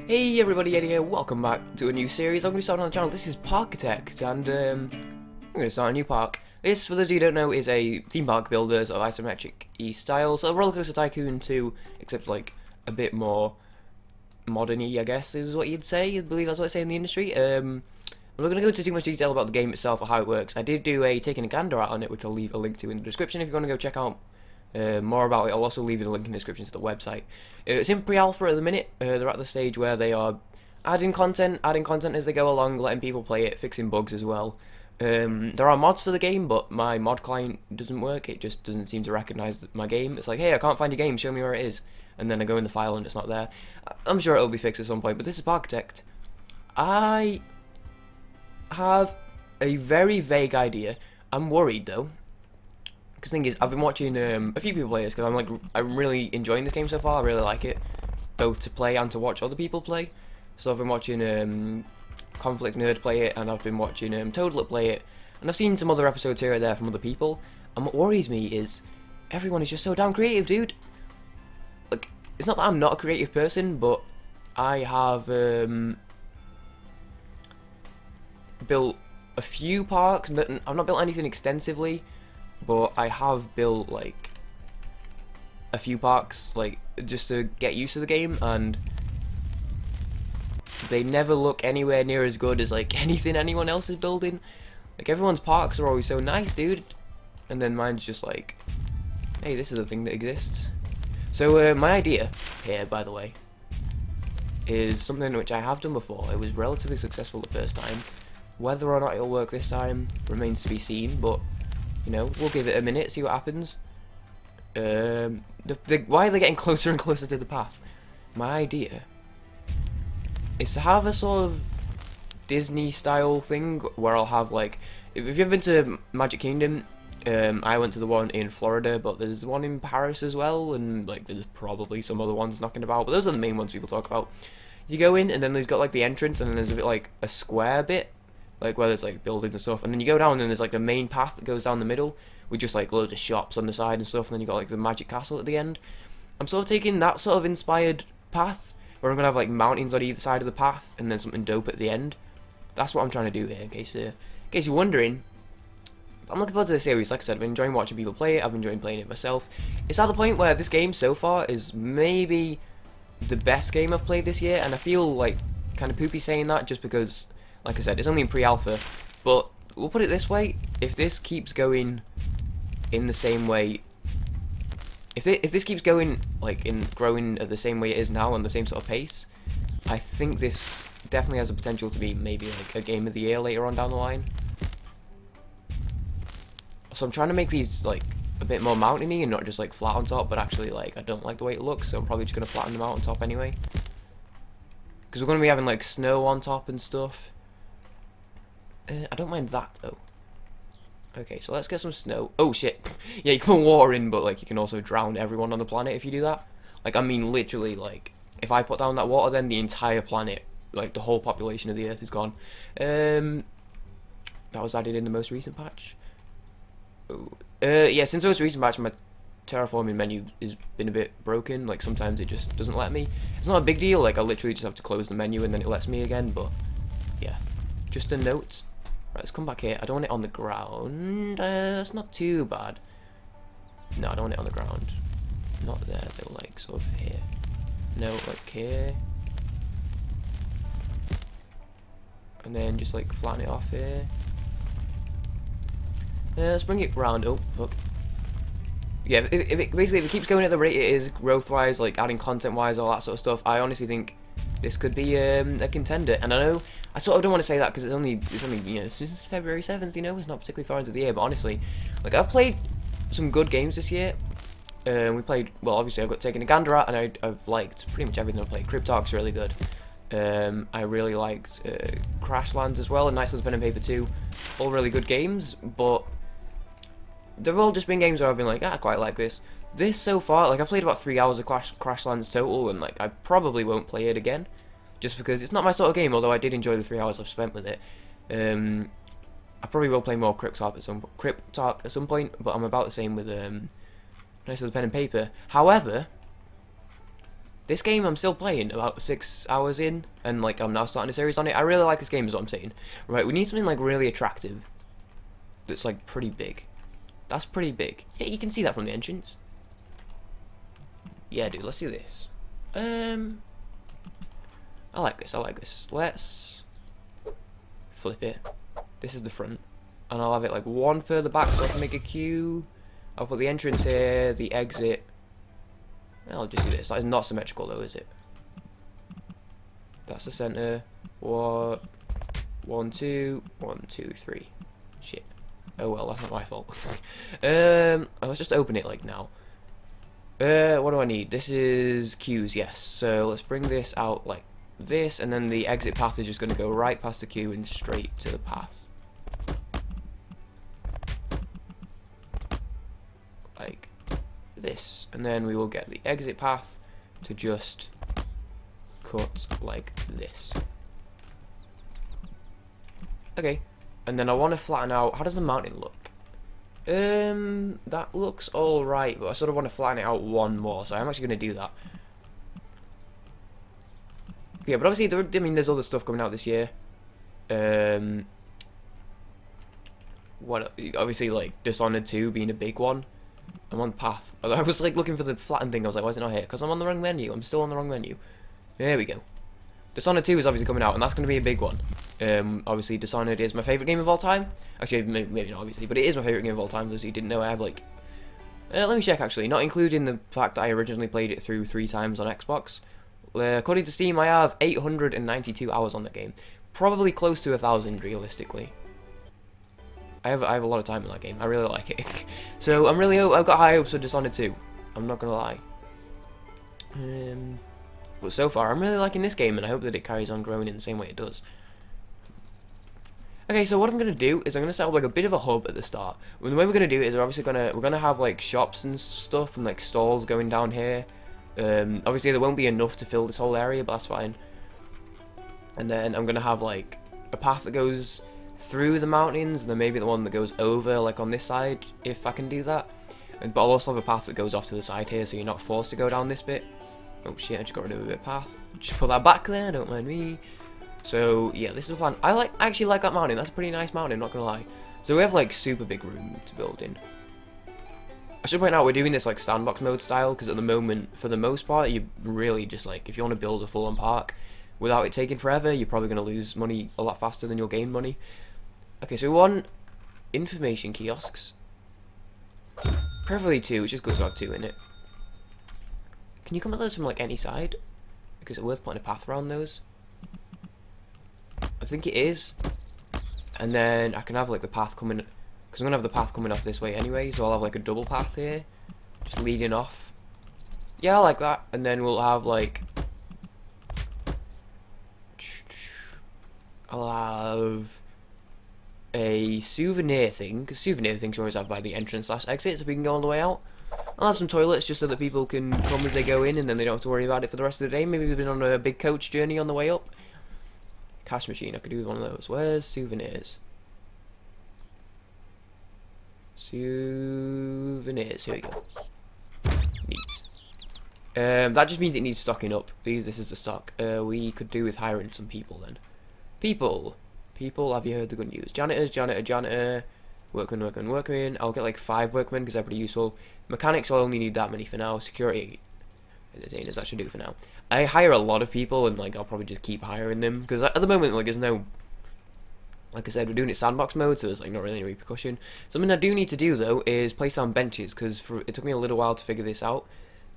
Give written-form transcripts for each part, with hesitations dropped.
Hey everybody, Yeti here, welcome back to a new series. I'm going to be starting on the channel. This is Parkitect, and I'm going to start a new park. This, for those of you who don't know, is a theme park builder of isometric-y style, so Roller Coaster Tycoon 2, except like a bit more modern-y, I guess, is what you'd say. I believe that's what they say in the industry. I'm not going to go into too much detail about the game itself or how it works. I did do a taking a gander out on it, which I'll leave a link to in the description if you want to go check out more about it. I'll also leave a link in the description to the website. It's in pre-alpha at the minute. They're at the stage where they are adding content as they go along, letting people play it, fixing bugs as well. There are mods for the game, but my mod client doesn't work. It just doesn't seem to recognize my game. It's like, hey, I can't find your game, show me where it is. And then I go in the file and it's not there. I'm sure it'll be fixed at some point, but this is Parkitect. I have a very vague idea. I'm worried though. Because the thing is, I've been watching a few people play this because I'm really enjoying this game so far. I really like it, both to play and to watch other people play. So I've been watching Conflict Nerd play it, and I've been watching Toadlet play it, and I've seen some other episodes here and there from other people. And what worries me is everyone is just so damn creative, dude. Like, it's not that I'm not a creative person, but I have built a few parks. I've not built anything extensively. But I have built like a few parks, like just to get used to the game, and they never look anywhere near as good as like anything anyone else is building. Like, everyone's parks are always so nice, dude, and then mine's just like, hey, this is a thing that exists. So my idea here, by the way, is something which I have done before. It was relatively successful the first time. Whether or not it'll work this time remains to be seen, but you know, we'll give it a minute, see what happens. Why are they getting closer and closer to the path? My idea is to have a sort of Disney-style thing where I'll have, like, if you've ever been to Magic Kingdom, I went to the one in Florida, but there's one in Paris as well, and, like, there's probably some other ones knocking about, but those are the main ones people talk about. You go in, and then there's got, like, the entrance, and then there's a bit, like, a square bit, like where there's like buildings and stuff, and then you go down and there's like a main path that goes down the middle with just like loads of shops on the side and stuff, and then you got like the magic castle at the end. I'm sort of taking that sort of inspired path where I'm gonna have like mountains on either side of the path and then something dope at the end. That's what I'm trying to do here, in case you're wondering. I'm looking forward to this series. Like I said, I've been enjoying watching people play it, I've been enjoying playing it myself. It's at the point where this game so far is maybe the best game I've played this year, and I feel like kind of poopy saying that just because, like I said, it's only in pre-alpha, but we'll put it this way: if this keeps going in the same way, if this keeps going like in growing at the same way it is now on the same sort of pace, I think this definitely has the potential to be maybe like a game of the year later on down the line. So I'm trying to make these like a bit more mountainy and not just like flat on top, but actually like I don't like the way it looks, so I'm probably just gonna flatten them out on top anyway, because we're gonna be having like snow on top and stuff. I don't mind that though. Okay, so let's get some snow. Oh shit. Yeah, you can put water in, but like you can also drown everyone on the planet if you do that. Like, I mean literally, like if I put down that water, then the entire planet, like the whole population of the Earth is gone. That was added in the most recent patch. Oh. Yeah, since the most recent patch, my terraforming menu has been a bit broken. Like sometimes it just doesn't let me. It's not a big deal. Like I literally just have to close the menu and then it lets me again. But yeah, just a note. Right, let's come back here. I don't want it on the ground. That's not too bad. No, I don't want it on the ground. Not there, though, like, sort of here. No, like here. And then just, like, flatten it off here. Let's bring it round. Oh, fuck. Yeah, basically, if it keeps going at the rate it is, growth-wise, like, adding content-wise, all that sort of stuff, I honestly think this could be a contender. And I know I sort of don't want to say that because it's only you know, this is February 7th, you know, it's not particularly far into the year, but honestly, like, I've played some good games this year. We played, well, obviously I've got taken a gander at, and I've liked pretty much everything I've played. Cryptark's really good. I really liked Crashlands as well, and Knights of the Pen and Paper 2, all really good games, but they've all just been games where I've been like, I quite like this. This so far, like, I've played about 3 hours of Crashlands total, and like I probably won't play it again, just because it's not my sort of game. Although I did enjoy the 3 hours I've spent with it. I probably will play more Cryptark at some point, but I'm about the same with Knights of the Pen and Paper. However, This game I'm still playing about 6 hours in, and like I'm now starting a series on it. I really like this game is what I'm saying. Right, we need something like really attractive. That's like pretty big. That's pretty big. Yeah, you can see that from the entrance. Yeah, dude, let's do this. I like this, I like this. Let's flip it. This is the front. And I'll have it like one further back so I can make a queue. I'll put the entrance here, the exit. I'll just do this. That is not symmetrical though, is it? That's the center. What? 1, 2, 1, 2, 3. Shit. Oh well, that's not my fault. Let's just open it like now. What do I need? This is queues, yes. So let's bring this out like this, and then the exit path is just going to go right past the queue and straight to the path. Like this. And then we will get the exit path to just cut like this. Okay. And then I want to flatten out. How does the mountain look? That looks alright, but I sort of want to flatten it out one more, so I'm actually going to do that. Yeah, but obviously, I mean, there's other stuff coming out this year. Obviously, like, Dishonored 2 being a big one. I'm on path. I was, like, looking for the flattened thing. I was like, why is it not here? Because I'm on the wrong menu. I'm still on the wrong menu. There we go. Dishonored 2 is obviously coming out, and that's going to be a big one. Obviously, Dishonored is my favourite game of all time. Actually, maybe not obviously, but it is my favourite game of all time, those of you didn't know. I have, like... let me check, actually. Not including the fact that I originally played it through 3 times on Xbox. According to Steam, I have 892 hours on the game. Probably close to 1,000, realistically. I have a lot of time in that game. I really like it. So, I've got high hopes for Dishonored 2. I'm not going to lie. But so far, I'm really liking this game, and I hope that it carries on growing in the same way it does. Okay, so what I'm gonna do is I'm gonna set up like a bit of a hub at the start. And the way we're gonna do it is we're gonna have like shops and stuff and like stalls going down here. Obviously there won't be enough to fill this whole area, but that's fine. And then I'm gonna have like a path that goes through the mountains, and then maybe the one that goes over like on this side, if I can do that. But I'll also have a path that goes off to the side here, so you're not forced to go down this bit. Oh shit, I just got rid of a bit of path. Just put that back there, don't mind me. So yeah, this is the plan. I actually like that mountain. That's a pretty nice mountain, not gonna lie. So we have like super big room to build in. I should point out we're doing this like sandbox mode style, because at the moment, for the most part, you really just like, if you want to build a full-on park without it taking forever, you're probably gonna lose money a lot faster than you'll gain money. Okay, so we want information kiosks. Preferably 2, which is good to have 2 in it. Can you come at those from like any side? Because it's worth putting a path around those. I think it is. And then I can have like the path coming, because I'm gonna have the path coming off this way anyway, so I'll have like a double path here, just leading off. Yeah, I like that. And then we'll have like, I'll have a souvenir thing, because souvenir things you always have by the entrance / exit, so we can go all the way out. I'll have some toilets just so that people can come as they go in, and then they don't have to worry about it for the rest of the day. Maybe they've been on a big coach journey on the way up. Cash machine, I could do with one of those. Where's souvenirs? Souvenirs, here we go. Neat. That just means it needs stocking up. This is the stock. We could do with hiring some people then. People, have you heard the good news? Janitor. Workmen. I'll get like 5 workmen because they're pretty useful. Mechanics, I'll only need that many for now. Security, entertainers, that should do for now. I hire a lot of people, and like I'll probably just keep hiring them, because at the moment, like, there's no, like I said, we're doing it sandbox mode, so there's like not really any repercussion. Something I do need to do though is place down benches, because it took me a little while to figure this out.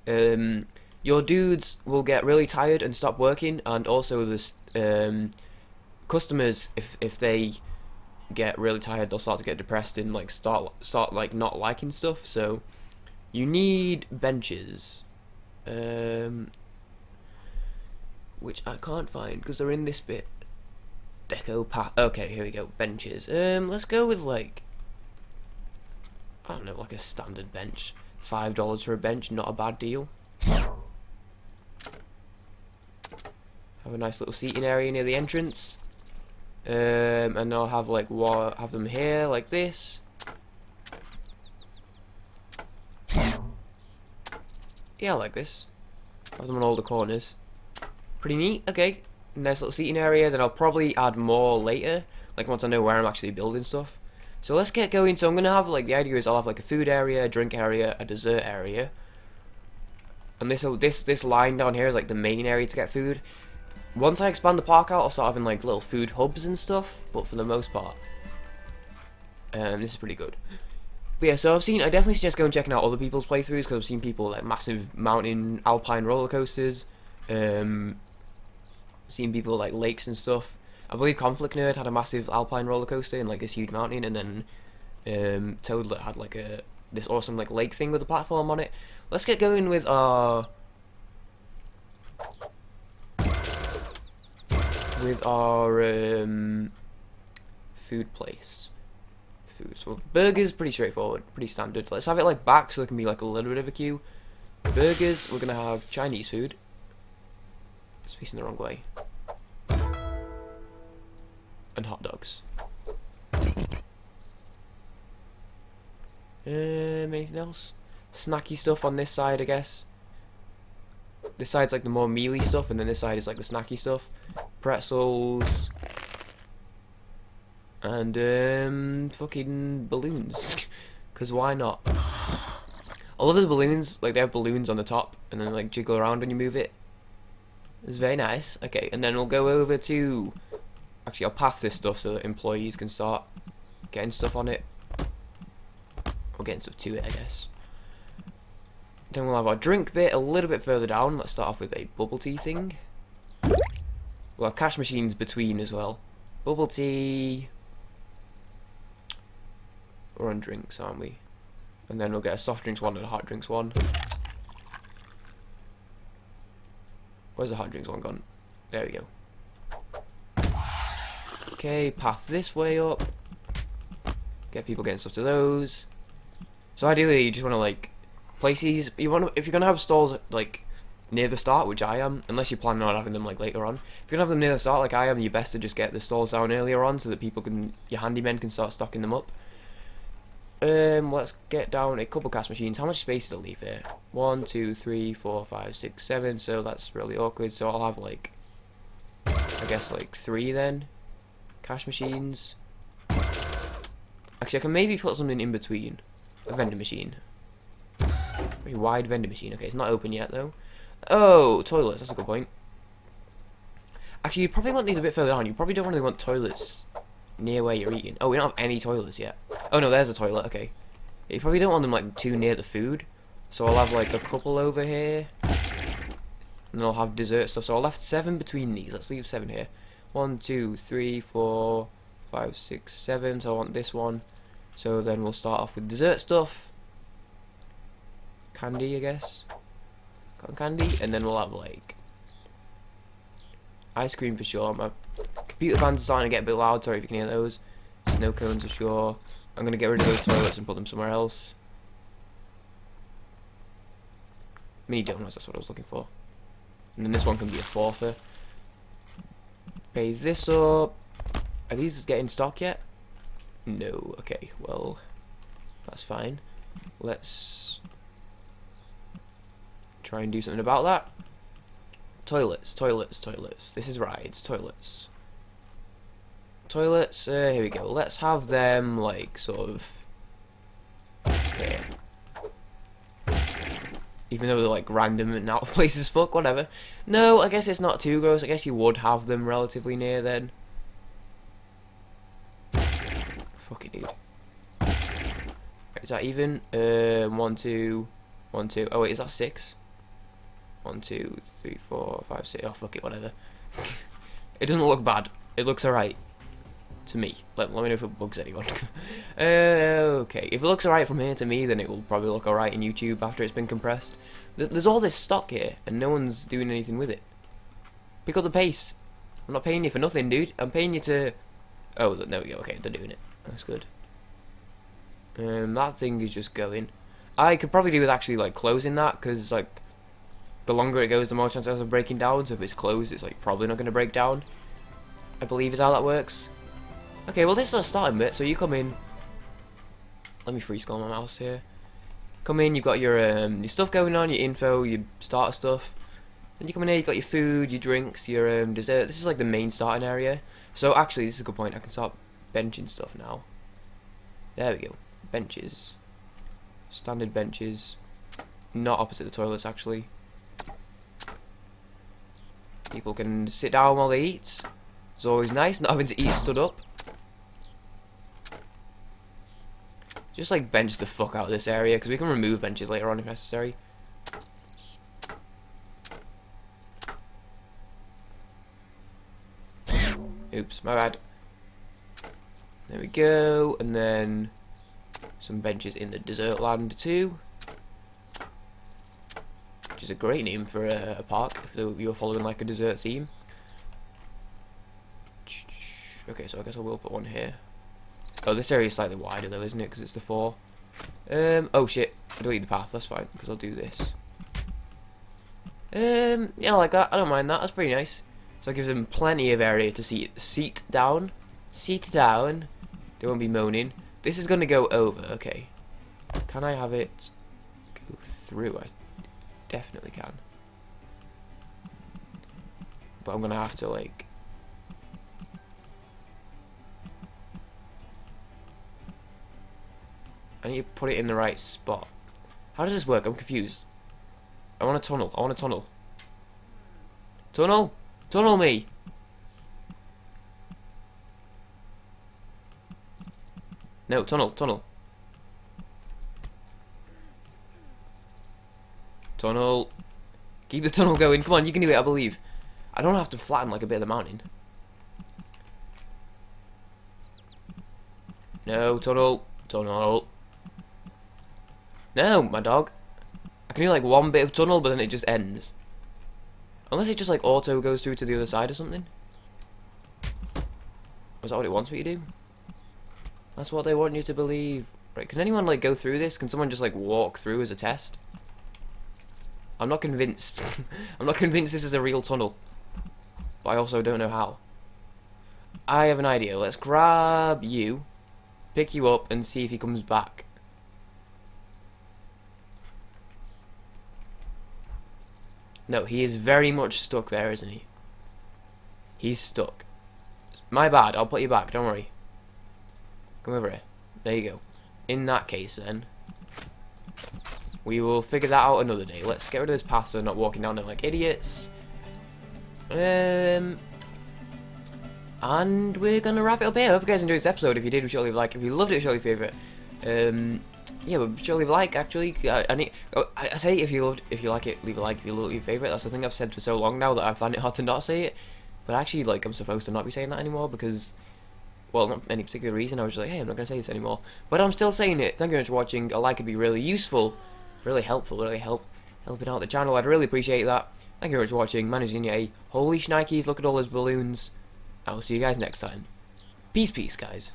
Your dudes will get really tired and stop working, and also the customers, if they get really tired, they'll start to get depressed and like start like not liking stuff. So you need benches. Which I can't find because they're in this bit. Deco path. Okay, here we go. Benches. Let's go with like, I don't know, like a standard bench. $5 for a bench, not a bad deal. Have a nice little seating area near the entrance. And I'll have like have them here like this. Yeah, I like this. Have them on all the corners. Pretty neat. Okay, nice little seating area. Then I'll probably add more later, like once I know where I'm actually building stuff. So let's get going. So I'm gonna have like, the idea is I'll have like a food area, a drink area, a dessert area, and this line down here is like the main area to get food. Once I expand the park out, I'll start having like little food hubs and stuff. But for the most part, this is pretty good. But yeah, so I definitely suggest going and checking out other people's playthroughs, because I've seen people like massive mountain alpine roller coasters, seen people like lakes and stuff. I believe Conflict Nerd had a massive alpine roller coaster in like this huge mountain, and then Toadlet had like this awesome like lake thing with a platform on it. Let's get going with our food place. So burgers, pretty straightforward, pretty standard. Let's have it like back so there can be like a little bit of a queue. Burgers, we're gonna have Chinese food. It's facing the wrong way. And hot dogs. Anything else? Snacky stuff on this side, I guess. This side's like the more mealy stuff, and then this side is like the snacky stuff. Pretzels. And fucking balloons, because why not? I love the balloons, like they have balloons on the top and then like jiggle around when you move it. It's very nice. Okay, and then we'll go over to, actually I'll path this stuff so that employees can start getting stuff on it, or getting stuff to it, I guess. Then we'll have our drink bit a little bit further down. Let's start off with a bubble tea thing. We'll have cash machines between as well. Bubble tea. We're on drinks, aren't we? And then we'll get a soft drinks one and a hot drinks one. Where's the hot drinks one gone? There we go. Okay, path this way up. Get people getting stuff to those. So ideally, you just want to like place these. If you're gonna have stalls like near the start, which I am, unless you're planning on having them like later on. If you're gonna have them near the start, like I am, you're best to just get the stalls down earlier on so that your handymen can start stocking them up. Let's get down a couple cash machines. How much space did I leave here? 1, 2, 3, 4, 5, 6, 7. So that's really awkward. So I'll have like, I guess like 3 then. Cash machines. Actually, I can maybe put something in between. A vending machine. Very wide vending machine. Okay, it's not open yet though. Oh, toilets. That's a good point. Actually, you probably want these a bit further down. You probably don't really want toilets near where you're eating. Oh, we don't have any toilets yet. Oh no, there's a toilet. Okay. You probably don't want them like too near the food. So I'll have like a couple over here. And I'll have dessert stuff. So I left 7 between these. Let's leave 7 here. 1, 2, 3, 4, 5, 6, 7. So I want this one. So then we'll start off with dessert stuff. Candy, I guess. Cotton candy. And then we'll have like ice cream for sure. My computer fans are starting to get a bit loud. Sorry if you can hear those. Snow cones for sure. I'm going to get rid of those toilets and put them somewhere else. Mini donuts, that's what I was looking for. And then this one can be a forfeit. Pay this up. Are these getting stock yet? No. Okay, well, that's fine. Let's try and do something about that. Toilets, toilets, toilets. This is rides, toilets. Toilets, here we go. Let's have them, like, sort of here. Even though they're, like, random and out of places, fuck, whatever. No, I guess it's not too gross. I guess you would have them relatively near then. Fuck it, dude. Is that even? 1, 2, 1, 2. Oh, wait, is that 6? 1, 2, 3, 4, 5, 6. Oh, fuck it, whatever. It doesn't look bad. It looks alright. To me. Let me know if it bugs anyone. Okay. If it looks alright from here to me, then it will probably look alright in YouTube after it's been compressed. There's all this stock here, and no one's doing anything with it. Pick up the pace. I'm not paying you for nothing, dude. I'm paying you to... Oh, there we go. Okay, they're doing it. That's good. That thing is just going. I could probably do with actually, like, closing that, because, like, the longer it goes, the more chance it has of breaking down. So if it's closed, it's, like, probably not going to break down. I believe is how that works. Okay, well, this is a starting bit, so you come in. Let me freeze scroll my mouse here. Come in, you've got your stuff going on, your info, your starter stuff. Then you come in here, you got your food, your drinks, your dessert. This is like the main starting area. So actually, this is a good point. I can start benching stuff now. There we go. Benches. Standard benches. Not opposite the toilets, actually. People can sit down while they eat. It's always nice not having to eat stood up. Just like bench the fuck out of this area, because we can remove benches later on if necessary. Oops, my bad. There we go, and then some benches in the desert land too, which is a great name for a park if you're following like a desert theme. Okay, so I guess I will put one here. Oh, this area is slightly wider though, isn't it? Because it's the 4. Oh shit, I deleted the path. That's fine because I'll do this. Yeah, I like that. I don't mind that. That's pretty nice. So it gives them plenty of area to seat down. Seat down. They won't be moaning. This is going to go over. Okay. Can I have it go through? I definitely can. But I'm going to have to, like... I need to put it in the right spot. How does this work? I'm confused. I want a tunnel. I want a tunnel. Tunnel? Tunnel me! No, tunnel, tunnel. Tunnel. Keep the tunnel going. Come on, you can do it, I believe. I don't have to flatten like a bit of the mountain. No, tunnel. Tunnel. No, my dog. I can do like one bit of tunnel, but then it just ends. Unless it just like auto goes through to the other side or something. Is that what it wants me to do? That's what they want you to believe. Right, can anyone like go through this? Can someone just like walk through as a test? I'm not convinced. I'm not convinced this is a real tunnel. But I also don't know how. I have an idea. Let's grab you, pick you up, and see if he comes back. No, he is very much stuck there, isn't he? He's stuck. My bad, I'll put you back, don't worry. Come over here. There you go. In that case, then, we will figure that out another day. Let's get rid of this path so we're not walking down there like idiots. And we're gonna wrap it up here. I hope you guys enjoyed this episode. If you did, surely leave a like. If you loved it, surely leave a favourite. Yeah, but surely leave a like. Actually, I say if you like it, leave a like. If you leave a favourite, that's the thing I've said for so long now that I find it hard to not say it. But actually, like, I'm supposed to not be saying that anymore because, well, not any particular reason. I was just like, hey, I'm not gonna say this anymore. But I'm still saying it. Thank you very much for watching. A like would be really useful, really helpful, really helping out the channel. I'd really appreciate that. Thank you very much for watching. My name is Yeti. Holy shnikes! Look at all those balloons. I will see you guys next time. Peace, guys.